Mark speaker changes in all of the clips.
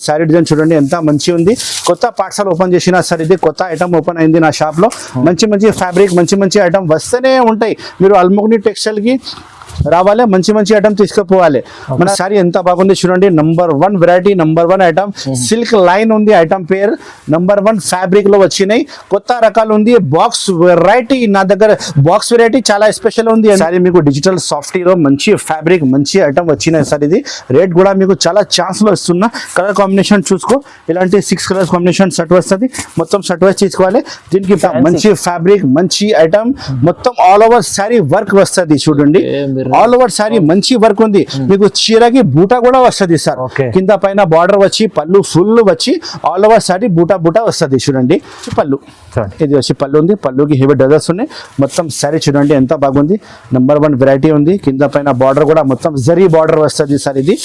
Speaker 1: Sorry design చూడండి ఎంత మంచి ఉంది. కొత్త పార్సల్ ఓపెన్ చేసిన సార్, ఇది కొత్త ఐటమ్ ఓపెన్ అయింది నా షాప్ లో. మంచి మంచి ఫ్యాబ్రిక్, మంచి మంచి ఐటమ్ వస్తూనే ఉంటాయి. మీరు అల్మోగ్ని టెక్స్టైల్ కి రావాలి, మంచి మంచి ఐటమ్ తీసుకుపోవాలి. మన సారీ ఎంత బాగుంది చూడండి. Number 1 variety, number 1 item. Silk line ఉంది ఐటమ్ పేరు. నంబర్ 1 ఫ్యాబ్రిక్ లో వచ్చినాయి. కొత్త రకాలు ఉంది. బాక్స్ వెరైటీ నా దగ్గర, బాక్స్ వెరైటీ చాలా స్పెషల్ ఉంది. సారీ మీకు డిజిటల్ సాఫ్ట్వేర్ మంచి ఫ్యాబ్రిక్, మంచి ఐటమ్ వచ్చినాయి సార్. ఇది రేట్ కూడా మీకు చాలా ఛాన్స్ లో ఇస్తున్నా. కలర్ కాంబినేషన్ చూసుకో, ఇలాంటి 6 కలర్స్ కాంబినేషన్ సెట్ వస్తుంది. మొత్తం సెట్ వైజ్ తీసుకోవాలి. దీనికి మంచి ఫ్యాబ్రిక్, మంచి ఐటమ్, మొత్తం ఆల్ ఓవర్ సారీ వర్క్ వస్తుంది చూడండి. ఆల్ ఓవర్ సారీ మంచి వర్క్ ఉంది. మీకు చీరకి బూటా కూడా వస్తుంది సార్. కింద పైన బార్డర్ వచ్చి పళ్ళు ఫుల్ వచ్చి ఆల్ ఓవర్ సారీ బూటా బూటా వస్తుంది చూడండి. పళ్ళు ఇది వచ్చి పళ్ళు ఉంది. పళ్ళుకి హెవీ డజర్స్ ఉన్నాయి. మొత్తం సారీ చూడండి ఎంత బాగుంది. నంబర్ 1 వెరైటీ ఉంది. కింద పైన బార్డర్ కూడా మొత్తం జరీ బార్డర్ వస్తుంది సార్. ఇది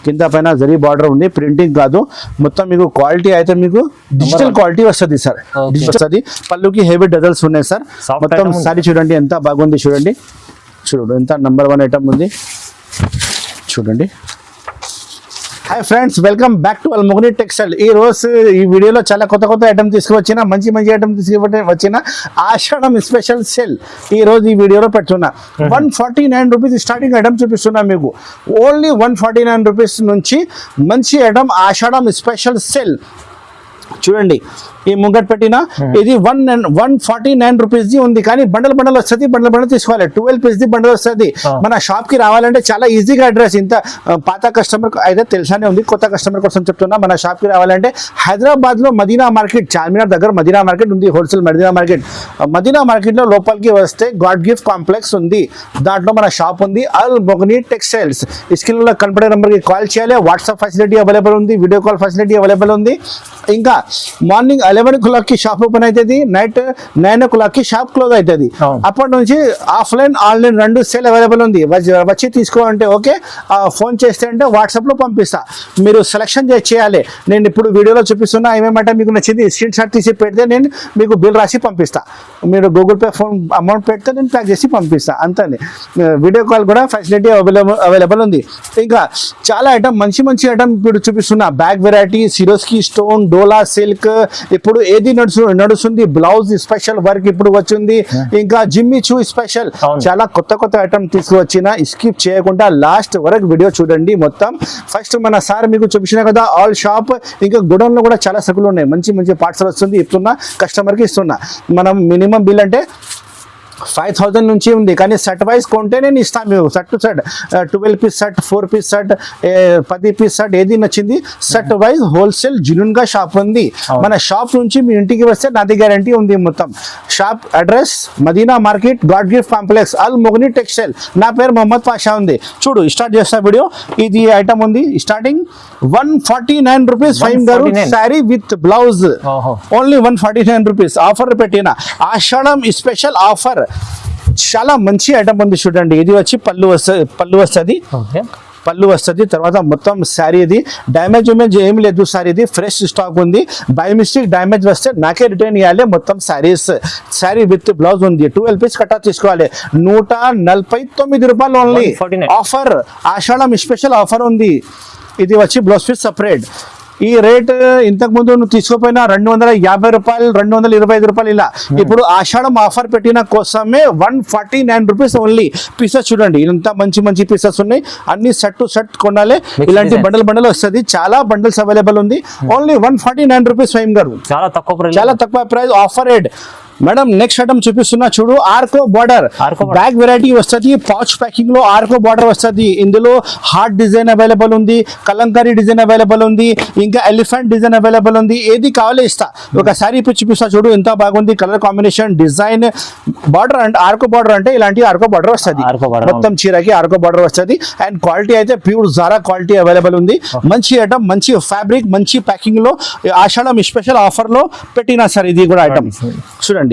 Speaker 1: కింద పైన జరీ బార్డర్ ఉంది, ప్రింటింగ్ కాదు. మొత్తం మీకు క్వాలిటీ అయితే మీకు డిజిటల్ క్వాలిటీ వస్తుంది సార్. వస్తుంది. పళ్ళుకి హెవీ డజర్స్ ఉన్నాయి సార్. మొత్తం సారీ చూడండి ఎంత బాగుంది. చూడండి చూడండి ఎంత నంబర్ 1 ఐటమ్ ఉంది చూడండి. Hi friends, welcome back to అల్మోగ్ని textile. ఈ రోజు ఈ వీడియోలో చాలా కొత్త కొత్త ఐటమ్ తీసుకువచ్చిన, మంచి మంచి ఐటమ్ తీసుకువచ్చిన ఆషాఢం స్పెషల్ సేల్ ఈ రోజు ఈ వీడియోలో పెడుతున్నా. 149 రూపీస్ స్టార్టింగ్ ఐటమ్ చూపిస్తున్నా మీకు. ఓన్లీ 149 రూపీస్ నుంచి మంచి ఐటమ్ ఆషాఢం స్పెషల్ సేల్ చూడండి. ఈ ముంగట్ పెట్టిన ఇది 149 రూపీస్ ది ఉంది. కానీ బండల్ బండల్ వస్తుంది, బండల్ బండల్ తీసుకోవాలి. 12 పీస్ ది బండల్ వస్తుంది. మన షాప్ కి రావాలంటే చాలా ఈజీగా అడ్రస్. ఇంత పాత కస్టమర్ అయితే తెలుసానే ఉంది, కొత్త కస్టమర్ కోసం చెప్తున్నా. మన షాప్ కి రావాలంటే హైదరాబాద్ లో మదీనా మార్కెట్, చార్మినార్ దగ్గర మదీనా మార్కెట్ ఉంది, wholesale Madina market. Madina market లో లోపలికి వస్తే గాడ్ గిఫ్ట్ కాంప్లెక్స్ ఉంది, దాంట్లో మన షాప్ ఉంది అల్మోగ్ని టెక్స్టైల్స్. స్క్రీన్ లో కనపడే నెంబర్ కి కాల్ చేయాలి. వాట్సాప్ ఫెసిలిటీ అవైలబుల్ ఉంది, వీడియో కాల్ ఫెసిలిటీ అవైలబుల్ ఉంది. ఇంకా మార్నింగ్ 11 o'clock కి షాప్ ఓపెన్ అవుతుంది, నైట్ 9 o'clock కి షాప్ క్లోజ్ అవుతుంది. అప్పటి నుంచి ఆఫ్లైన్ ఆన్లైన్ 2 సేల్ అవైలబుల్ ఉంది. వచ్చి తీసుకోవాలంటే ఓకే, ఫోన్ చేస్తే అంటే వాట్సాప్ లో పంపిస్తా. మీరు సెలెక్షన్ చేయాలి. నేను ఇప్పుడు వీడియోలో చూపిస్తున్నా ఏమేమంటే మీకు నచ్చింది స్క్రీన్ షాట్ తీసి పెడితే నేను మీకు బిల్ రాసి పంపిస్తా. మీరు గూగుల్ పే ఫోన్ అమౌంట్ పెడితే నేను ప్యాక్ చేసి పంపిస్తా అంతే. వీడియో కాల్ కూడా ఫెసిలిటీ అవైలబుల్ ఉంది. ఇంకా చాలా ఐటమ్, మంచి మంచి ఐటమ్ ఇప్పుడు చూపిస్తున్నా. బ్యాగ్ వెరైటీ, సిరోస్కి స్టోన్, డోలా సిల్క్, ఇప్పుడు ఏది నడుస్తుంది, బ్లౌజ్ స్పెషల్ వర్క్ ఇప్పుడు వచ్చింది. ఇంకా జిమ్మి చూ స్పెషల్, చాలా కొత్త కొత్త ఐటమ్ తీసుకువచ్చిన. స్కిప్ చేయకుండా లాస్ట్ వరకు వీడియో చూడండి మొత్తం. ఫస్ట్ మన సార్ మీకు చూపించిన కదా ఆల్ షాప్. ఇంకా గుడౌన్ లో కూడా చాలా సరుకులు ఉన్నాయి, మంచి మంచి పార్సల్ వస్తుంది. ఇస్తున్నా కస్టమర్ కి ఇస్తున్నా. మనం మినిమం బిల్ అంటే 5,000 నుంచి ఉంది. కానీ సెట్ వైజ్ కొంటే నేను ఇస్తాను మీకు. Set to set 12 piece set, 4 piece set, 10 piece set, ఏది నచ్చింది సెట్ వైజ్ హోల్సేల్ జెన్యూన్ గా షాప్ ఉంది. మన షాప్ నుంచి మీ ఇంటికి వస్తే నాది గ్యారంటీ ఉంది. మొత్తం shop address Madina market, God gift complex, Almogni textile. నా పేరు మొహమ్మద్ పాషా ఉంది. చూడు స్టార్ట్ చేస్తా వీడియో. ఇది ఐటమ్ ఉంది స్టార్టింగ్ 149 రూపీస్. ఫైన్ గారు sari with blouse only 149 rupees. Offer పెట్టిన ఆషాఢం స్పెషల్ ఆఫర్. చాలా మంచి ఐటమ్ ఉంది చూడండి. ఇది వచ్చి పళ్ళు వస్తుంది. తర్వాత మొత్తం శారీ ఇది డ్యామేజ్ ఏమి లేదు సార్. ఇది ఫ్రెష్ స్టాక్ ఉంది. బై మిస్టేక్ డ్యామేజ్ వస్తే నాకే రిటర్న్ ఇవ్వాలి. మొత్తం శారీ విత్ బ్లౌజ్ ఉంది. 12 పీస్ కట్టా తీసుకోవాలి. 149 రూపాయలు ఓన్లీ. ఆఫర్ ఆషాఢం స్పెషల్ ఆఫర్ ఉంది. ఇది వచ్చి బ్లౌజ్ పీస్ సపరేట్. ఈ రేట్ ఇంతకు ముందు నువ్వు తీసుకోపోయినా 250 రూపాయలు, 225 రూపాయలు ఇలా. ఇప్పుడు ఆషాఢం ఆఫర్ పెట్టిన కోసమే 149 రూపీస్ ఓన్లీ. పీసెస్ చూడండి ఇంత మంచి మంచి పీసెస్ ఉన్నాయి. అన్ని సెట్ టు సెట్ కొనాలి. ఇలాంటి బండల్ వస్తుంది. చాలా బండల్స్ అవైలబుల్ ఉంది. Only 149 rupees. ఫైమ్ గారు చాలా తక్కువ price. Offer rate. Madam next item చూపిస్తున్నా చూడు. ఆర్కో బార్డర్ బ్యాగ్ వెరైటీ వస్తుంది. పౌచ్ ప్యాకింగ్ లో ఆర్కో బార్డర్ వస్తుంది. ఇందులో హార్ట్ డిజైన్ అవైలబుల్ ఉంది, కలంకారీ డిజైన్ అవైలబుల్ ఉంది, ఇంకా ఎలిఫెంట్ డిజైన్ అవైలబుల్ ఉంది. ఏది కావాలో ఇస్తా. ఒకసారి ఇప్పుడు చూపిస్తా చూడు ఎంత బాగుంది. Colour combination, design, border. అంటే ఆర్కో బార్డర్ అంటే ఇలాంటి ఆర్కో బార్డర్ వస్తుంది. మొత్తం చీరకి ఆర్కో బార్డర్ వస్తుంది. అండ్ క్వాలిటీ అయితే ప్యూర్ జారా క్వాలిటీ అవైలబుల్ ఉంది. మంచి ఐటమ్, మంచి ఫ్యాబ్రిక్, మంచి ప్యాకింగ్ లో ఆషాఢం స్పెషల్ ఆఫర్ లో పెట్టినా సార్. ఇది కూడా ఐటమ్ చూడండి.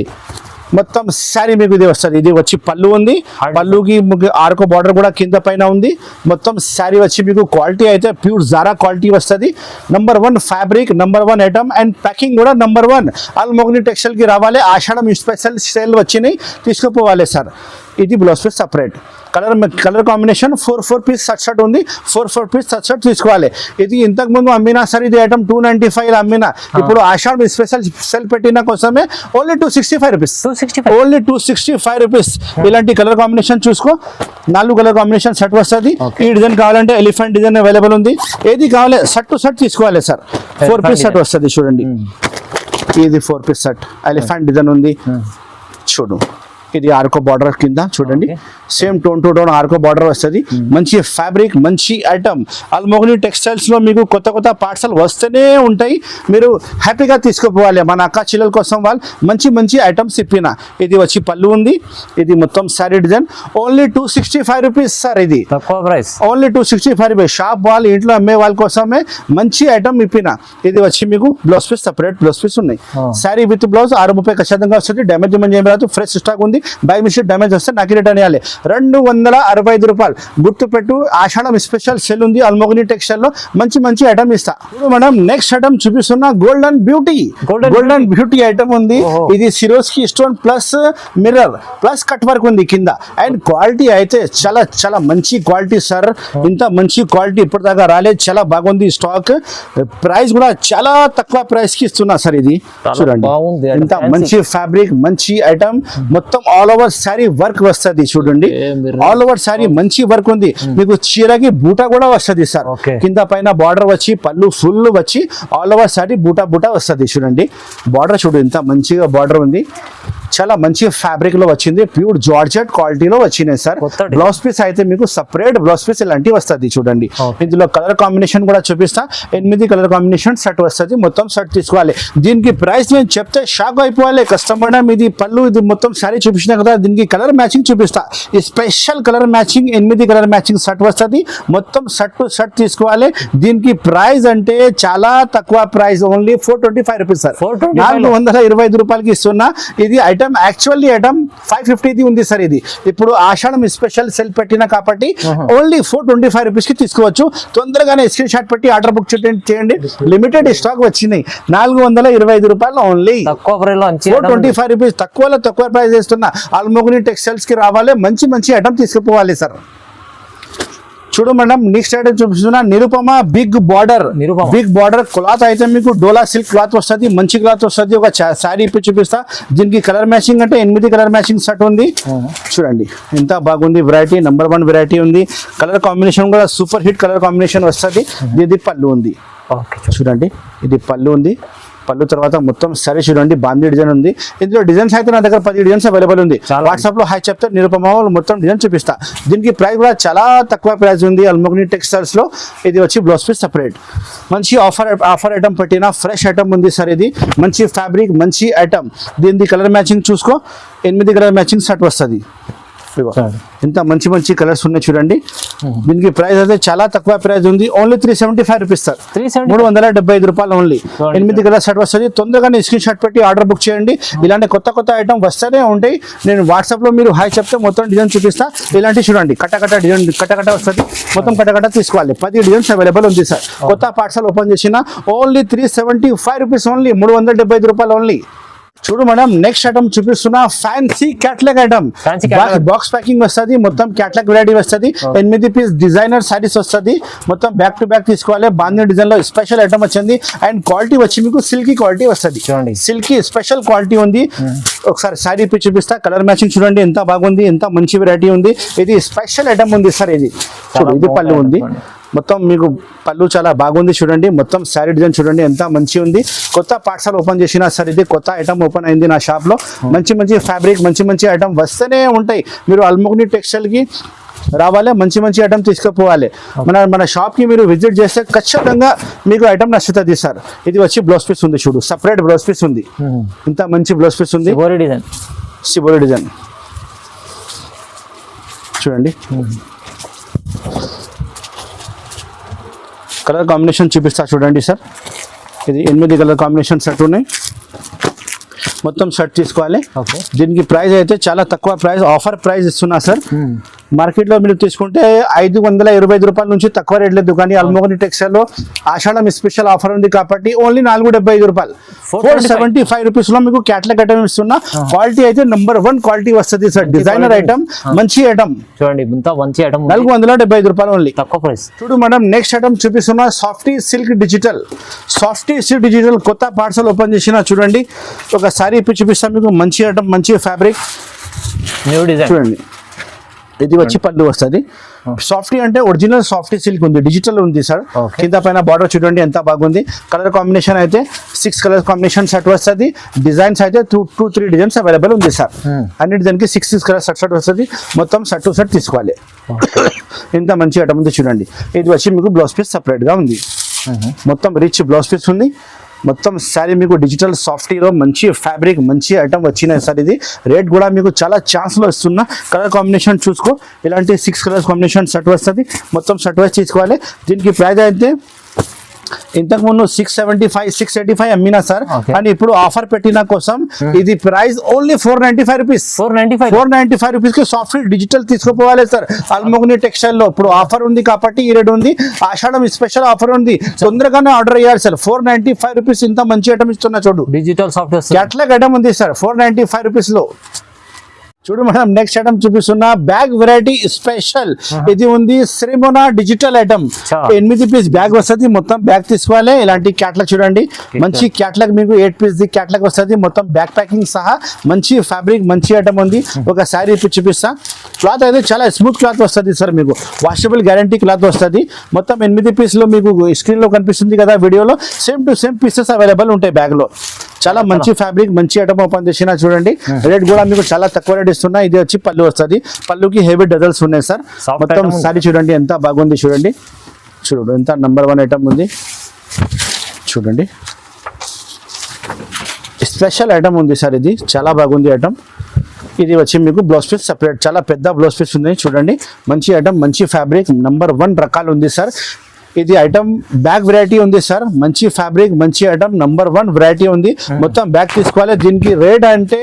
Speaker 1: మొత్తం శారీ మీకు ఇది వస్తుంది. ఇది వచ్చి పళ్ళు ఉంది. పళ్ళుకి ఆర్కో బార్డర్ కూడా కింద పైన ఉంది. మొత్తం శారీ వచ్చి మీకు క్వాలిటీ అయితే ప్యూర్ జారా క్వాలిటీ వస్తుంది. Number 1 fabric, number 1 item. And packing కూడా నంబర్ 1. అల్మోగ్ని టెక్స్టైల్ కి రావాలి. ఆషాఢం స్పెషల్ సేల్ వచ్చినాయి, తీసుకుపోవాలి సార్. ఇది blouse piece separate. Colour combination 4 piece shirt ఉంది, 4 పీస్ షర్ట్ తీసుకోవాలి. ఇది ఇంతకు ముందు అమ్మినా సార్ ఇది ఐటమ్ 295 అమ్మినా, ఇప్పుడు ఆషాఢ స్పెషల్ సెల్ పెట్టిన కోసమే ఓన్లీ 265 రూపీస్, ఓన్లీ 265 రూపీస్. ఇలాంటి కలర్ కాంబినేషన్ చూసుకో, 4 కలర్ కాంబినేషన్ షర్ట్ వస్తుంది. ఈ డిజైన్ కావాలంటే ఎలిఫెంట్ డిజైన్ అవైలబుల్ ఉంది, ఏది కావాలి షర్ట్ టు షర్ట్ తీసుకోవాలి సార్. 4 పీస్ షర్ట్ వస్తుంది చూడండి, ఇది 4 పీస్ షర్ట్ ఎలిఫెంట్ డిజైన్ ఉంది చూడు. ఇది ఆర్కో బార్డర్ కింద చూడండి, సేమ్ టోన్ టు టోన్ ఆర్కో బార్డర్ వస్తుంది. మంచి ఫ్యాబ్రిక్, మంచి ఐటమ్. అల్మోగ్ని టెక్స్టైల్స్ లో మీకు కొత్త కొత్త పార్సల్ వస్తూనే ఉంటాయి, మీరు హ్యాపీగా తీసుకుపోవాలి. మన అక్క చెల్లెల కోసం వాళ్ళు మంచి మంచి ఐటమ్స్ ఇప్పిన. ఇది వచ్చి పళ్ళు ఉంది, ఇది మొత్తం sorry design, only 265 rupees sir. ఇది
Speaker 2: తక్కువ ప్రైస్,
Speaker 1: ఓన్లీ 265 రూపీస్. షాప్ వాళ్ళు ఇంట్లో అమ్మే వాళ్ళ కోసమే మంచి ఐటమ్ ఇప్పిన. ఇది వచ్చి మీకు blouse piece, separate blouse piece ఉన్నాయి. సారీ విత్ బ్లౌజ్ 630 ఖచ్చితంగా వస్తుంది. డ్యామేజ్ ఏం రాదు, ఫ్రెష్ స్టాక్ ఉంది. బై మిస్టేక్ డ్యామేజ్ వస్తే నాకు రిటర్న్ ఇవ్వాలి. 265 రూపాయలు. గుర్తుపెట్టు, ఆషాఢం స్పెషల్ సెల్ ఉంది అల్మోగ్ని టెక్స్టైల్ లో, మంచి మంచి ఐటమ్ ఇస్తా. మనం నెక్స్ట్ ఐటమ్ చూపిస్తున్నా గోల్డెన్ బ్యూటీ ఐటమ్ ఉంది. ఇది Swarovski stone plus mirror plus cut work ఉంది కింద. అండ్ క్వాలిటీ అయితే చాలా చాలా మంచి క్వాలిటీ సార్. ఇంత మంచి క్వాలిటీ ఇప్పటిదాకా రాలేదు, చాలా బాగుంది స్టాక్. ప్రైస్ కూడా చాలా తక్కువ ప్రైస్ కి ఇస్తున్నా సార్. ఇది చూడండి, ఇంత మంచి ఫ్యాబ్రిక్, మంచి ఐటమ్. మొత్తం ఆల్ ఓవర్ సారీ వర్క్ వస్తుంది చూడండి, ఆల్ ఓవర్ సారీ మంచి వర్క్ ఉంది. మీకు చీరకి బూటా కూడా వస్తుంది సార్. కింద పైన బార్డర్ వచ్చి పళ్ళు ఫుల్ వచ్చి ఆల్ ఓవర్ సారీ బూటా వస్తుంది చూడండి. బార్డర్ చూడు ఎంత మంచిగా బార్డర్ ఉంది, చాలా మంచి ఫ్యాబ్రిక్ లో వచ్చింది. ప్యూర్ జార్జెట్ క్వాలిటీలో వచ్చినాయి సార్. బ్లౌజ్ పీస్ అయితే మీకు సపరేట్ బ్లౌజ్ పీస్ ఇలాంటివి వస్తుంది చూడండి. ఇందులో కలర్ కాంబినేషన్ కూడా చూపిస్తా. 8 కలర్ కాంబినేషన్ సెట్ వస్తుంది, మొత్తం సెట్ తీసుకోవాలి. దీనికి ప్రైస్ నేను చెప్తే షాక్ అయిపోవాలి కస్టమర్. ఇది పళ్ళు, ఇది మొత్తం సారీ చూపించిన కదా, దీనికి కలర్ మ్యాచింగ్ చూపిస్తా. ఈ special colour matching 8 colour matching set వస్తుంది, మొత్తం సెట్ టు సెట్ తీసుకోవాలి. దీనికి ప్రైస్ అంటే చాలా తక్కువ ప్రైస్, ఓన్లీ 425 రూపీస్ సార్. 425 రూపాయలకి ఇస్తున్నా. ఇది ఐటమ్ యాక్చువల్లీ ఐటమ్ 550 ఉంది సార్. ఇది ఇప్పుడు ఆషాఢం స్పెషల్ సెల్ పెట్టిన కాబట్టి ఓన్లీ 425 రూపీస్ కి తీసుకోవచ్చు. తొందరగానే స్క్రీన్ షాట్ పెట్టి ఆర్డర్ బుక్ చేయండి. లిమిటెడ్ స్టాక్ వచ్చినాయి. 425 రూపాయలు ఓన్లీ, 425 రూపీస్. తక్కువ ప్రైస్ ఇస్తున్నా. అల్మోగ్ని టెక్స్టైల్స్ కి రావాలి, మంచి మంచి ఐటమ్ తీసుకుపోవాలి సార్. చూడు మేడం, నెక్స్ట్ ఐటమ్ చూపిస్తున్నా నిరుపమ బిగ్ బార్డర్ క్లాత్ అయితే మీకు డోలా సిల్క్ క్లాత్ వస్తుంది, మంచి క్లాత్ వస్తుంది. ఒక శారీ ఇప్పి చూపిస్తా. దీనికి కలర్ మ్యాచింగ్ అంటే 8 కలర్ మ్యాచింగ్ సెట్ ఉంది చూడండి. ఎంత బాగుంది వెరైటీ, నెంబర్ 1 వెరైటీ ఉంది. కలర్ కాంబినేషన్ కూడా సూపర్ హిట్ కలర్ కాంబినేషన్ వస్తుంది. ఇది పళ్ళు ఉంది చూడండి, ఇది పళ్ళు ఉంది. పళ్ళు తర్వాత మొత్తం సరే చూడండి, బాందీ డిజైన్ ఉంది. ఇందులో డిజైన్స్ అయితే నా దగ్గర 10 డిజైన్స్ అవైలబుల్ ఉంది. వాట్సాప్ లో హాయ్ చెప్తే నిరుపమ మొత్తం డిజైన్ చూపిస్తా. దీనికి ప్రైస్ కూడా చాలా తక్కువ ప్రైస్ ఉంది అల్మోగ్ని టెక్స్టైల్స్ లో. ఇది వచ్చి బ్లౌజ్ పీస్ సపరేట్. మంచి ఆఫర్ ఐటమ్ పెట్టిన ఫ్రెష్ ఐటమ్ ఉంది సార్. ఇది మంచి ఫ్యాబ్రిక్, మంచి ఐటమ్. దీనికి కలర్ మ్యాచింగ్ చూసుకో, 8 కలర్ మ్యాచింగ్ సెట్ వస్తుంది. ఇంత మంచి మంచి కలర్స్ ఉన్నాయి చూడండి. దీనికి ప్రైస్ అయితే చాలా తక్కువ ప్రైస్ ఉంది, ఓన్లీ 375 రూపీస్ సార్. 375 రూపాయలు ఓన్లీ. 8 కలర్ సెట్ వస్తుంది. తొందరగానే స్క్రీన్ షాట్ పెట్టి ఆర్డర్ బుక్ చేయండి. ఇలాంటి కొత్త ఐటమ్ వస్తూనే ఉంటాయి. నేను వాట్సాప్ లో మీరు హాయ్ చెప్తే మొత్తం డిజైన్ చూపిస్తా. ఇలాంటి చూడండి, కట్ట డిజైన్ వస్తుంది, మొత్తం కట్ట తీసుకోవాలి. 10 డిజైన్స్ అవైలబుల్ ఉంది సార్. కొత్త పార్సల్ ఓపెన్ చేసిన ఓన్లీ 375 రూపీస్ ఓన్లీ, 375 రూపాయలు ఓన్లీ. చూడు మేడం, నెక్స్ట్ ఐటమ్ చూపిస్తున్నా fancy catalogue item. Box packing వస్తుంది, మొత్తం క్యాట్లాగ్ వెరైటీ వస్తుంది. 8 పీస్ డిజైనర్ సారీస్ వస్తుంది, మొత్తం బ్యాక్ టు బ్యాక్ తీసుకోవాలి. బాంధీ డిజైన్ లో స్పెషల్ ఐటమ్ వచ్చింది. అండ్ క్వాలిటీ వచ్చి మీకు సిల్కీ క్వాలిటీ వస్తుంది చూడండి, సిల్కీ స్పెషల్ క్వాలిటీ ఉంది. ఒకసారి సారీ పి చూపిస్తా. కలర్ మ్యాచింగ్ చూడండి ఎంత బాగుంది, ఎంత మంచి వెరైటీ ఉంది. ఇది స్పెషల్ ఐటమ్ ఉంది సార్. ఇది చూడు, ఇది పళ్ళు ఉంది. మొత్తం మీకు పళ్ళు చాలా బాగుంది చూడండి. మొత్తం శారీ డిజైన్ చూడండి ఎంత మంచి ఉంది. కొత్త పార్సల్ ఓపెన్ చేసిన సార్. ఇది కొత్త ఐటమ్ ఓపెన్ అయింది నా షాప్ లో. మంచి మంచి ఫ్యాబ్రిక్, మంచి మంచి ఐటమ్ వస్తూనే ఉంటాయి. మీరు అల్మోగ్ని టెక్స్టైల్ కి రావాలి, మంచి మంచి ఐటమ్ తీసుకుపోవాలి. మన షాప్ కి మీరు విజిట్ చేస్తే ఖచ్చితంగా మీకు ఐటమ్ నచ్చుతుంది సార్. ఇది వచ్చి బ్లౌజ్ పీస్ ఉంది చూడు, సపరేట్ బ్లౌజ్ పీస్ ఉంది. ఇంత మంచి బ్లౌజ్ పీస్ ఉంది, సిబోరి డిజైన్ చూడండి. కలర్ కాంబినేషన్ చూపిస్తా చూడండి సార్. ఇది 8 కలర్ కాంబినేషన్ సెట్ ఉన్నాయి. మొత్తం షర్ట్ తీసుకోవాలి.
Speaker 2: ఓకే,
Speaker 1: దీనికి ప్రైస్ అయితే చాలా తక్కువ ప్రైస్, ఆఫర్ ప్రైస్ ఇస్తున్నా సార్. మార్కెట్ లో మీరు తీసుకుంటే 525 రూపాయల నుంచి తక్కువ రేట్ లేదు, కానీ అల్మోగని టెక్స్టైల్ లో ఆషాఢం స్పెషల్ ఆఫర్ ఉంది కాబట్టి ఓన్లీ 475 రూపాయలు, 475 రూపీస్ లో మీకు క్యాటలాగ్ ఐటమ్ ఇస్తున్నా. క్వాలిటీ అయితే నెంబర్ 1 క్వాలిటీ వస్తుంది సార్, డిజైనర్ ఐటమ్, మంచి ఐటమ్
Speaker 2: చూడండి, ఇంత మంచి ఐటమ్
Speaker 1: 475 రూపాయలు ఓన్లీ,
Speaker 2: తక్కువ ప్రైస్.
Speaker 1: చూడు మేడం, నెక్స్ట్ ఐటమ్ చూపిస్తున్నా softy silk digital. Softy silk digital కొత్త పార్సల్ ఓపెన్ చేసిన, చూడండి ఒక సారీ ఇప్పి చూపిస్తాం మీకు, మంచి ఐటమ్, మంచి ఫ్యాబ్రిక్,
Speaker 2: న్యూ డిజైన్
Speaker 1: చూడండి. ఇది వచ్చి పళ్ళు వస్తుంది. సాఫ్టీ అంటే ఒరిజినల్ సాఫ్టీ సిల్క్ ఉంది, డిజిటల్ ఉంది సార్. కింద పైన బార్డర్ చూడండి ఎంత బాగుంది. కలర్ కాంబినేషన్ అయితే 6 కలర్ కాంబినేషన్ షర్ట్ వస్తుంది. డిజైన్స్ అయితే 2-3 డిజైన్స్ అవైలబుల్ ఉంది సార్. అన్నిటి దానికి 6 కలర్ షర్ట్ వస్తుంది. మొత్తం షర్ట్ టు షర్ట్ తీసుకోవాలి. ఇంత మంచి ఐటమ్ ఉంది చూడండి. ఇది వచ్చి మీకు బ్లౌజ్ పీస్ సపరేట్ గా ఉంది, మొత్తం రిచ్ బ్లౌజ్ పీస్ ఉంది. మొత్తం శారీ మీకు డిజిటల్ సాఫ్టీలో మంచి ఫ్యాబ్రిక్, మంచి ఐటమ్ వచ్చినాయి సార్. ఇది రేట్ కూడా మీకు చాలా ఛాన్స్లో ఇస్తున్నా. కలర్ కాంబినేషన్ చూసుకో, ఇలాంటి 6 కలర్స్ కాంబినేషన్ షర్ట్ వస్తుంది. మొత్తం షర్ట్ వైజ్ తీసుకోవాలి. దీనికి ప్రైస్ అయితే ఇంతకు ముందు 675 685 అమ్మినా సార్, అని ఇప్పుడు ఆఫర్ పెట్టిన కోసం ఇది ప్రైస్ ఓన్లీ 495 రూపీస్. 495 రూపీస్ కి సాఫ్ట్వేర్ డిజిటల్ తీసుకుపోవాలి సార్. అల్మోగని టెక్స్టైల్ లో ఇప్పుడు ఆఫర్ ఉంది కాబట్టి ఈ రేట్ ఉంది. ఆషాఢం స్పెషల్ ఆఫర్ ఉంది, తొందరగానే ఆర్డర్ చేయాలి సార్. 495 రూపీస్ ఇంత మంచి ఐటమ్ ఇస్తున్నా చూడు,
Speaker 2: డిజిటల్ సాఫ్ట్వేర్
Speaker 1: క్యాటలాగ్ ఐటమ్ ఉంది సార్ 495 రూపీస్ లో. చూడు మేడం, నెక్స్ట్ ఐటమ్ చూపిస్తున్నా బ్యాగ్ వెరైటీ స్పెషల్. ఇది ఉంది శ్రీమోనా డిజిటల్ ఐటమ్, 8 పీస్ బ్యాగ్ వస్తుంది. మొత్తం బ్యాగ్ తీసుకోవాలి. ఇలాంటి క్యాటలాగ్ చూడండి, మంచి క్యాటలాగ్ మీకు 8 పీస్ ది క్యాటలాగ్ వస్తుంది. మొత్తం బ్యాక్ ప్యాకింగ్ సహా మంచి ఫ్యాబ్రిక్, మంచి ఐటమ్ ఉంది. ఒక శారీ చూపిస్తా. క్లాత్ అయితే చాలా స్మూత్ క్లాత్ వస్తుంది సార్, మీకు వాషబుల్ గ్యారంటీ క్లాత్ వస్తుంది. మొత్తం 8 పీస్లో మీకు స్క్రీన్ లో కనిపిస్తుంది కదా వీడియోలో, same to same pieces available ఉంటాయి బ్యాగ్ లో. చాలా మంచి ఫ్యాబ్రిక్, మంచి ఐటమ్ ఓపెన్ చేసిన చూడండి. రేట్ కూడా మీకు చాలా తక్కువ రేట్ ఇస్తున్నా. ఇది వచ్చి పళ్ళు వస్తుంది. పళ్ళుకి హెవీ డజల్స్ ఉన్నాయి సార్. మొత్తం సారీ చూడండి ఎంత బాగుంది, చూడండి చూడు ఎంత నెంబర్ 1 ఐటమ్ ఉంది చూడండి. స్పెషల్ ఐటమ్ ఉంది సార్, ఇది చాలా బాగుంది ఐటమ్. ఇది వచ్చి మీకు బ్లౌజ్ పీస్ సపరేట్, చాలా పెద్ద బ్లౌజ్ పీస్ ఉంది చూడండి. మంచి ఐటమ్, మంచి ఫ్యాబ్రిక్, నెంబర్ 1 రకాలు ఉంది సార్. ఇది ఐటమ్ బ్యాగ్ వెరైటీ ఉంది సార్, మంచి ఫ్యాబ్రిక్, మంచి ఐటమ్, నెంబర్ 1 వెరైటీ ఉంది. మొత్తం బ్యాగ్ తీసుకోవాలి. దీనికి రేట్ అంటే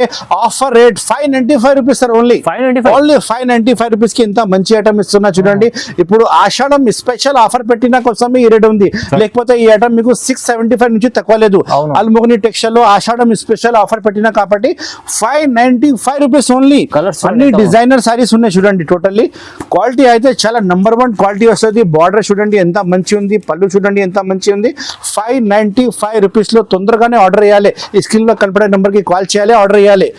Speaker 1: offer rate 595 rupees sir, only 595 rupees కి ఇంత మంచి ఐటమ్ ఇస్తున్నా చూడండి. ఇప్పుడు ఆషాఢం స్పెషల్ ఆఫర్ పెట్టిన కోసమే ఈ రేట్ ఉంది, లేకపోతే ఈ ఐటమ్ మీకు 675 నుంచి తక్కువ లేదు. అల్మోగని టెక్స్టైల్ లో ఆషాఢం స్పెషల్ ఆఫర్ పెట్టిన కాబట్టి 595 రూపీస్ ఓన్లీ. అన్ని డిజైనర్ సారీస్ ఉన్నాయి చూడండి. టోటల్లీ క్వాలిటీ అయితే చాలా నెంబర్ 1 క్వాలిటీ వస్తుంది. బార్డర్ చూడండి ఎంత మంచి ఉంది, పళ్ళు చూడండి ఎంత మంచి ఉంది. 595 రూపీస్ లో తొందరగానే ఆర్డర్ చేయాలి. ఈ స్క్రీన్ లో కనపడే నెంబర్ కి కాల్ చేయాలి, ఆర్డర్ చేయాలి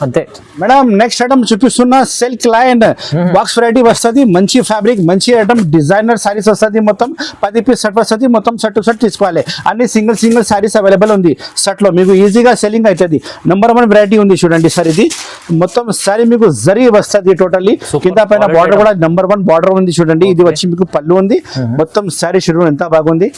Speaker 1: అంతే మేడం. నెక్స్ట్ ఐటమ్ చూపిస్తున్నా సిల్క్ లైన్ బాక్స్ వెరైటీ వస్తుంది. మంచి ఫ్యాబ్రిక్, మంచి ఐటమ్, డిజైనర్ సారీస్ వస్తుంది. మొత్తం 10 పీస్ సెట్ వస్తుంది. మొత్తం సెట్ టు సెట్ తీసుకోవాలి. అన్ని సింగిల్ సారీస్ అవైలబుల్ ఉంది సెట్ లో, మీకు ఈజీగా సెల్లింగ్ అవుతుంది. నెంబర్ 1 వెరైటీ ఉంది చూడండి సార్. ఇది మొత్తం సారీ మీకు జరీ వస్తుంది టోటల్లీ. కింద పైన బార్డర్ కూడా నెంబర్ 1 బార్డర్ ఉంది చూడండి. ఇది వచ్చి మీకు పళ్ళు ఉంది. మొత్తం సారీ చూడండి ఎంత బాగుంది.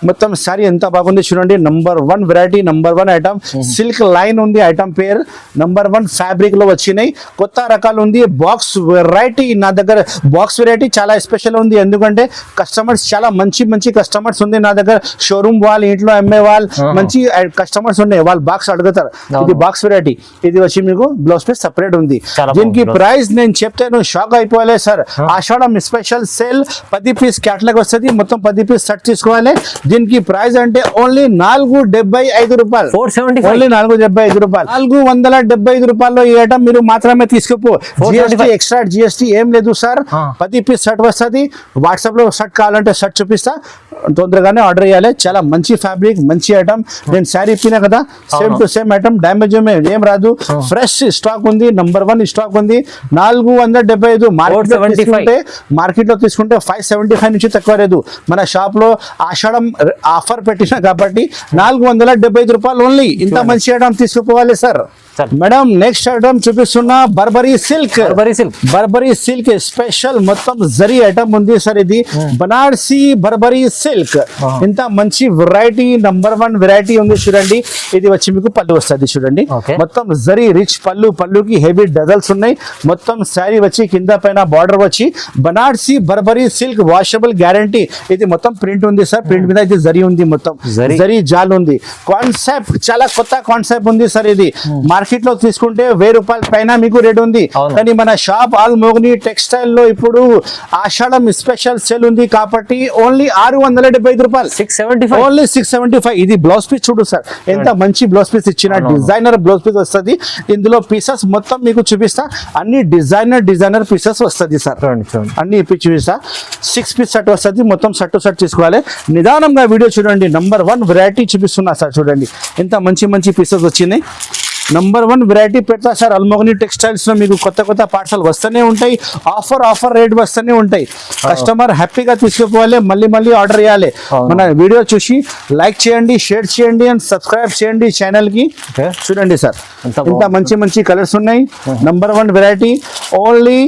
Speaker 1: మొత్తం సారీ ఎంత బాగుంది చూడండి. Number 1 variety, number 1 item, silk line ఉంది ఐటమ్ పేరు. నెంబర్ 1 ఫ్యాబ్రిక్ లో వచ్చినాయి. కొత్త రకాలు ఉంది. బాక్స్ వెరైటీ నా దగ్గర, బాక్స్ వెరైటీ చాలా స్పెషల్ ఉంది. ఎందుకంటే కస్టమర్స్ చాలా మంచి కస్టమర్స్ ఉంది నా దగ్గర. షోరూమ్ వాళ్ళు, ఇంట్లో అమ్మే వాళ్ళు, మంచి కస్టమర్స్ ఉన్నాయి. వాళ్ళు బాక్స్ అడుగుతారు. ఇది బాక్స్ వెరైటీ. ఇది వచ్చి మీకు బ్లౌజ్ పీస్ సపరేట్ ఉంది. దీనికి ప్రైస్ నేను చెప్తే నువ్వు షాక్ అయిపోవాలి సార్. ఆషాఢం స్పెషల్ సేల్ 10 పీస్ క్యాటలాగ్ వస్తుంది. మొత్తం 10 పీస్ సెట్ తీసుకోవాలి. దీనికి ప్రైస్ అంటే ఓన్లీ 475 రూపాయలు, ఓన్లీ 475 రూపాయలు. 475 రూపాయల్లో ఈ ఐటమ్ మీరు మాత్రమే తీసుకుపో. జిఎస్టీ, ఎక్స్ట్రా జిఎస్టీ ఏం లేదు సార్. 10 పీస్ షర్ట్ వస్తుంది. వాట్సాప్ లో షర్ట్ కావాలంటే షర్ట్ చూపిస్తా, తొందరగానే ఆర్డర్ చేయాలి. చాలా మంచి ఫ్యాబ్రిక్, మంచి ఐటమ్. నేను శారీ ఇప్పినా కదా, same to same item, damage ఏం రాదు. ఫ్రెష్ స్టాక్ ఉంది, నెంబర్ 1 స్టాక్ ఉంది. 475 మార్కెట్ లో తీసుకుంటే 575 నుంచి తక్కువ లేదు. మన షాప్ లో ఆషాఢం ఆఫర్ పెట్టిన కాబట్టి 475 రూపాయలు ఓన్లీ. ఇంత మంచి ఐటమ్ తీసుకుపోవాలి సార్. మేడం నెక్స్ట్ ఐటమ్ చూపిస్తున్నా బర్బరీ సిల్క్ స్పెషల్. మొత్తం జరీ ఐటమ్ ఉంది సార్. ఇది బనారసి బర్బరీ సిల్క్. ఇంత మంచి వెరైటీ, నెంబర్ 1 వెరైటీ ఉంది చూడండి. ఇది వచ్చి మీకు పళ్ళు వస్తుంది చూడండి. మొత్తం జరీ రిచ్ పళ్ళు, పళ్ళుకి హెవీ డజల్స్ ఉన్నాయి. మొత్తం శారీ వచ్చి కింద పైన బార్డర్ వచ్చి Banarasi Burberry silk washable guarantee. ఇది మొత్తం ప్రింట్ ఉంది సార్. ప్రింట్ మీద అయితే జరీ ఉంది, మొత్తం
Speaker 2: జరీ.
Speaker 1: జరీ జాల్ ఉంది. కాన్సెప్ట్ చాలా కొత్త కాన్సెప్ట్ ఉంది సార్. ఇది మార్కెట్ లో తీసుకుంటే 1000 రూపాయల పైన మీకు రేట్ ఉంది.
Speaker 2: అవును.
Speaker 1: కానీ మన షాప్ ఆల్ మోగిని టెక్స్టైల్ లో ఇప్పుడు ఆషాఢం స్పెషల్ సేల్ ఉంది కాబట్టి ఓన్లీ 675 రూపాయలు,
Speaker 2: 675.
Speaker 1: ఓన్లీ 675. ఇది బ్లౌజ్ పీస్ చూడు సార్, ఎంత మంచి బ్లౌజ్ పీస్ ఇచ్చిన,
Speaker 2: అవును.
Speaker 1: డిజైనర్ బ్లౌజ్ పీస్ వస్తుంది. ఇందులో పీసెస్ మొత్తం మీకు చూపిస్తా, అన్ని డిజైనర్ పీసెస్ వస్తుంది సార్.
Speaker 2: చూడండి చూడండి.
Speaker 1: అన్ని ఇప్పి చూపిస్తా. 6 పీస్ సెట్ వస్తుంది, మొత్తం సెట్ తీసుకోవాలి. నిదానంగా వీడియో చూడండి. నంబర్ 1 వెరైటీ చూపిస్తున్నా సార్. చూడండి ఎంత మంచి మంచి పీసెస్ వచ్చినాయి. నంబర్ 1 వెరైటీ పెడతా సార్. అల్మోగని టెక్స్టైల్స్ లో మీకు కొత్త కొత్త పార్సల్ వస్తూనే ఉంటాయి, ఆఫర్ రేట్ వస్తూనే ఉంటాయి. కస్టమర్ హ్యాపీగా తీసుకుపోవాలి, మళ్ళీ ఆర్డర్ చేయాలి. మన వీడియో చూసి లైక్ చేయండి, షేర్ చేయండి అండ్ సబ్స్క్రైబ్ చేయండి ఛానల్ కి.
Speaker 2: Okay.
Speaker 1: చూడండి సార్
Speaker 2: ఎంత
Speaker 1: ఇంత మంచి కలర్స్ ఉన్నాయి. నంబర్ 1 వెరైటీ ఓన్లీ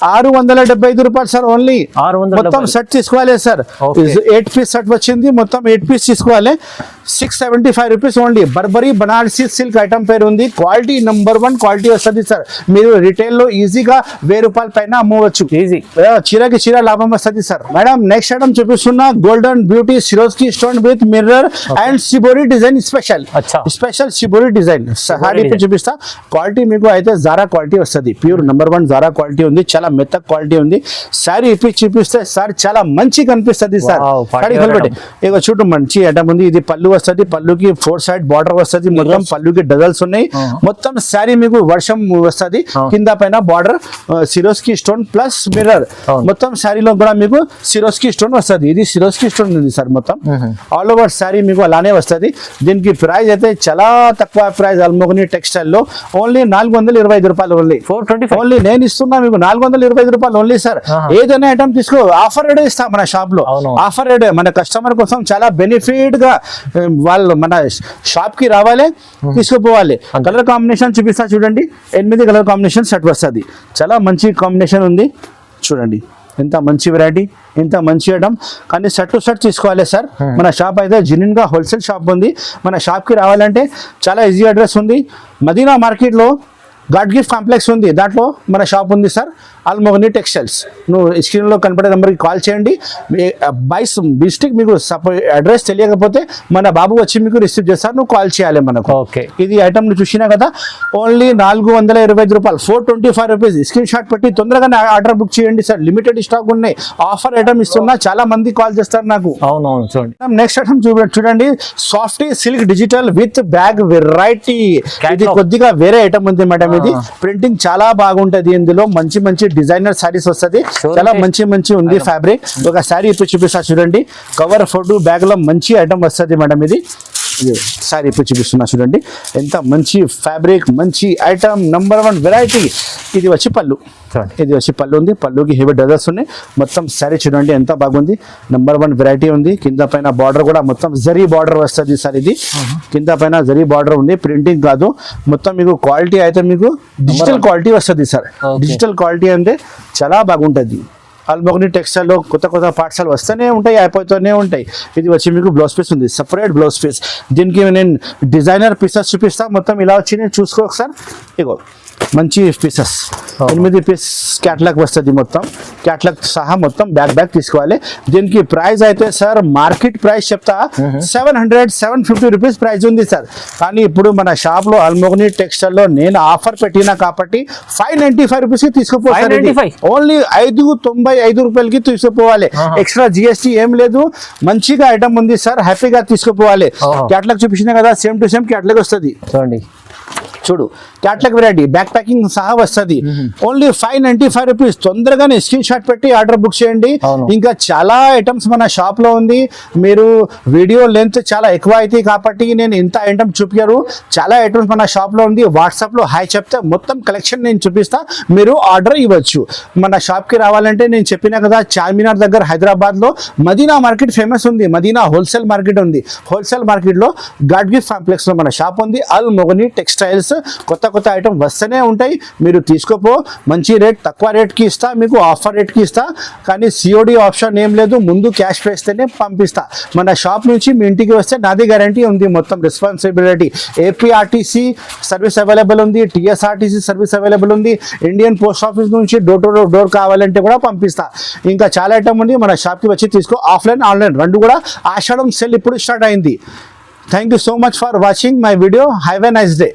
Speaker 1: 675 రూపాయలు సార్. ఓన్లీ
Speaker 2: 675.
Speaker 1: మొత్తం సెట్ తీసుకోవాలి సార్.
Speaker 2: Okay.
Speaker 1: 8 పీస్ సెట్ వచ్చింది, మొత్తం 8 పీస్ తీసుకోవాలి. 675 rupees only. Burberry Banarasi silk item పేరు ఉంది. క్వాలిటీ నంబర్ 1 క్వాలిటీ వస్తుంది సార్. మీరు రిటైల్ లో ఈజీగా 1000 రూపాయల పైన అమ్మవచ్చు.
Speaker 2: ఈజీ.
Speaker 1: చీరకి చీర లాభం వస్తుంది సార్. మేడం నెక్స్ట్ ఐటమ్ చూపిస్తున్నా, golden beauty Swarovski stone with mirror and shibori design special.
Speaker 2: అచ్చా.
Speaker 1: స్పెషల్ సిబోరి డిజైన్ సారీ చూపిస్తా. క్వాలిటీ మీకు అయితే జారా క్వాలిటీ వస్తుంది. ప్యూర్ నంబర్ 1 జారా క్వాలిటీ ఉంది. చాలా మెత్త క్వాలిటీ ఉంది. సారీ ఇప్పి చూపిస్తే సార్ చాలా మంచి కనిపిస్తుంది సార్.
Speaker 2: Wow,
Speaker 1: సారీ కలబెట్టి ఇక చూడు మంచి ఐటమ్ ఉంది. ఇది పళ్ళు వస్తుంది, పళ్ళుకి 4 సైడ్ బార్డర్ వస్తుంది, మొత్తం పళ్ళుకి డజల్స్ ఉన్నాయి. మొత్తం సారీ మీకు వర్షం వస్తుంది, కింద పైన border Swarovski stone plus mirror. మొత్తం సారీలో కూడా మీకు సిరోస్కి స్టోన్ వస్తుంది. ఇది సిరోస్కి స్టోన్ ఉంది సార్. మొత్తం ఆల్ ఓవర్ సారీ మీకు అలానే వస్తుంది. దీనికి ప్రైస్ అయితే చాలా తక్కువ ప్రైస్. అల్మోగని టెక్స్టైల్ లో ఓన్లీ 425 రూపాయలు. ఓన్లీ
Speaker 2: 425.
Speaker 1: ఓన్లీ నేను ఇస్తున్నా మీకు 425 రూపాయలు ఓన్లీ సార్. ఏదైనా ఐటమ్ తీసుకో, ఆఫర్ రేట్ ఇస్తా మన షాప్ లో.
Speaker 2: అవును.
Speaker 1: ఆఫర్ రేట్ మన కస్టమర్ కోసం చాలా బెనిఫిట్ గా వాళ్ళు మన షాప్ కి రావాలి, తీసుకుపోవాలి. కలర్ కాంబినేషన్ చూపిస్తా చూడండి. 8 కలర్ కాంబినేషన్ సెట్ వస్తుంది. చాలా మంచి కాంబినేషన్ ఉంది. చూడండి ఎంత మంచి వెరైటీ, ఎంత మంచి ఐటమ్. కానీ సెట్ టు సెట్ తీసుకోవాలి సార్. మన షాప్ అయితే జెన్యూన్ గా హోల్సేల్ షాప్ ఉంది. మన షాప్ కి రావాలంటే చాలా ఈజీ అడ్రస్ ఉంది. మదీనా మార్కెట్ లో గాడ్ గిఫ్ట్ కాంప్లెక్స్ ఉంది, దాంట్లో మన షాప్ ఉంది సార్. అల్మోగని టెక్స్టైల్స్. నువ్వు స్క్రీన్లో కనపడే నెంబర్కి కాల్ చేయండి. బై మిస్టేక్ మీకు అడ్రస్ తెలియకపోతే మన బాబు వచ్చి మీకు రిసీవ్ చేస్తారు, నువ్వు కాల్ చేయాలి మనకు.
Speaker 2: ఓకే.
Speaker 1: ఇది ఐటమ్ నువ్వు చూసినా కదా, ఓన్లీ 425 రూపాయలు, 425 రూపీస్. స్క్రీన్ షాట్ పెట్టి తొందరగానే ఆర్డర్ బుక్ చేయండి సార్. లిమిటెడ్ స్టాక్ ఉన్నాయి. ఆఫర్ ఐటమ్ ఇస్తున్నా, చాలా మంది కాల్ చేస్తారు నాకు.
Speaker 2: అవునవును చూడండి.
Speaker 1: నెక్స్ట్ ఐటమ్ చూడండి, soft silk digital with bag variety. ఇది కొద్దిగా వేరే ఐటమ్ ఉంది మేడం. ఇది ప్రింటింగ్ చాలా బాగుంటది. ఇందులో మంచి డిజైనర్ సారీస్ వస్తుంది. చాలా మంచి ఉంది ఫ్యాబ్రిక్. ఒక సారీ ఇప్పుడు చూపిస్తా చూడండి. కవర్ ఫోటో బ్యాగ్ లో మంచి ఐటమ్ వస్తుంది మేడం. ఇది సారీ ఇప్పుడు చూపిస్తున్నా చూడండి. ఎంత మంచి ఫ్యాబ్రిక్, మంచి ఐటమ్, నంబర్ 1 వెరైటీ. ఇది వచ్చి పళ్ళు. ఇది వచ్చి పళ్ళు ఉంది. పళ్ళుకి హెవీ డజల్స్ ఉన్నాయి. మొత్తం సారీ చూడండి ఎంత బాగుంది. నంబర్ 1 వెరైటీ ఉంది. కింద పైన బార్డర్ కూడా మొత్తం జరీ బార్డర్ వస్తుంది సార్. ఇది కింద పైన జరీ బార్డర్ ఉంది, ప్రింటింగ్ కాదు. మొత్తం మీకు క్వాలిటీ అయితే మీకు డిజిటల్ క్వాలిటీ వస్తుంది సార్. డిజిటల్ క్వాలిటీ అంటే చాలా బాగుంటుంది. అల్మోగని టెక్స్టైల్ లో కొత్త పార్సల్ వస్తూనే ఉంటాయి, అయిపోతూనే ఉంటాయి. ఇది వచ్చి మీకు బ్లౌజ్ పీస్ ఉంది, సపరేట్ బ్లౌజ్ పీస్. దీనికి నేను డిజైనర్ పీసెస్ చూపిస్తా. మొత్తం ఇలా వచ్చి నేను చూసుకో ఒకసారి. ఇగో మంచి పీసెస్ 8 పీస్ క్యాట్లాగ్ వస్తుంది. మొత్తం క్యాట్లాగ్ సహా మొత్తం బ్యాగ్ తీసుకోవాలి. దీనికి ప్రైస్ అయితే సార్ మార్కెట్ ప్రైస్ చెప్తా 750 రూపీస్ ప్రైస్ ఉంది సార్. కానీ ఇప్పుడు మన షాప్ లో అల్మోగని టెక్స్టైల్ లో నేను ఆఫర్ పెట్టినా కాబట్టి 595 రూపీస్ కి తీసుకుపోవాలి. ఓన్లీ 595 రూపాయలకి తీసుకుపోవాలి. ఎక్స్ట్రా జిఎస్టీ ఏం లేదు. మంచిగా ఐటమ్ ఉంది సార్, హ్యాపీగా తీసుకుపోవాలి. క్యాట్లాగ్ చూపించినా కదా, సేమ్ టు సేమ్ క్యాట్లాగ్ వస్తుంది.
Speaker 2: చూడండి
Speaker 1: చూడు క్యాట్లాగ్ వెరైటీ, బ్యాక్ ప్యాకింగ్ సహా వస్తుంది. Only 595 rupees. తొందరగానే స్క్రీన్ షాట్ పెట్టి ఆర్డర్ బుక్ చేయండి. ఇంకా చాలా ఐటమ్స్ మన షాప్ లో ఉంది. మీరు వీడియో లెంత్ చాలా ఎక్కువ అవుతాయి కాబట్టి నేను ఇంత ఐటమ్ చూపించారు. చాలా ఐటమ్స్ మన షాప్ లో ఉంది. వాట్సాప్ లో హాయ్ చెప్తే మొత్తం కలెక్షన్ నేను చూపిస్తా, మీరు ఆర్డర్ ఇవ్వచ్చు. మన షాప్ కి రావాలంటే నేను చెప్పినా కదా, చార్మినార్ దగ్గర హైదరాబాద్ లో మదీనా మార్కెట్ ఫేమస్ ఉంది. మదీనా హోల్సేల్ మార్కెట్ ఉంది. హోల్సేల్ మార్కెట్ లో గాడ్ గిఫ్ట్ కాంప్లెక్స్ లో మన షాప్ ఉంది. అల్మోగని టెక్స్టైల్స్. కొత్త కొత్త ఐటమ్ వస్తూనే ఉంటాయి. మీరు తీసుకోపో, మంచి రేట్, తక్కువ రేట్కి ఇస్తా, మీకు ఆఫర్ రేట్కి ఇస్తా. కానీ సిఓడి ఆప్షన్ ఏం లేదు, ముందు క్యాష్ వేస్తేనే పంపిస్తా. మన షాప్ నుంచి మీ ఇంటికి వస్తే నాది గ్యారంటీ ఉంది, మొత్తం రెస్పాన్సిబిలిటీ. ఏపీఆర్టీసీ సర్వీస్ అవైలబుల్ ఉంది, టీఎస్ఆర్టీసీ సర్వీస్ అవైలబుల్ ఉంది, ఇండియన్ పోస్ట్ ఆఫీస్ నుంచి డోర్ టు డోర్ కావాలంటే కూడా పంపిస్తా. ఇంకా చాలా ఐటమ్ ఉంది, మన షాప్కి వచ్చి తీసుకో. ఆఫ్లైన్ ఆన్లైన్ రెండు కూడా. ఆషాఢం సెల్ ఇప్పుడు స్టార్ట్ అయింది. Thank you so much for watching my video. Have a nice day.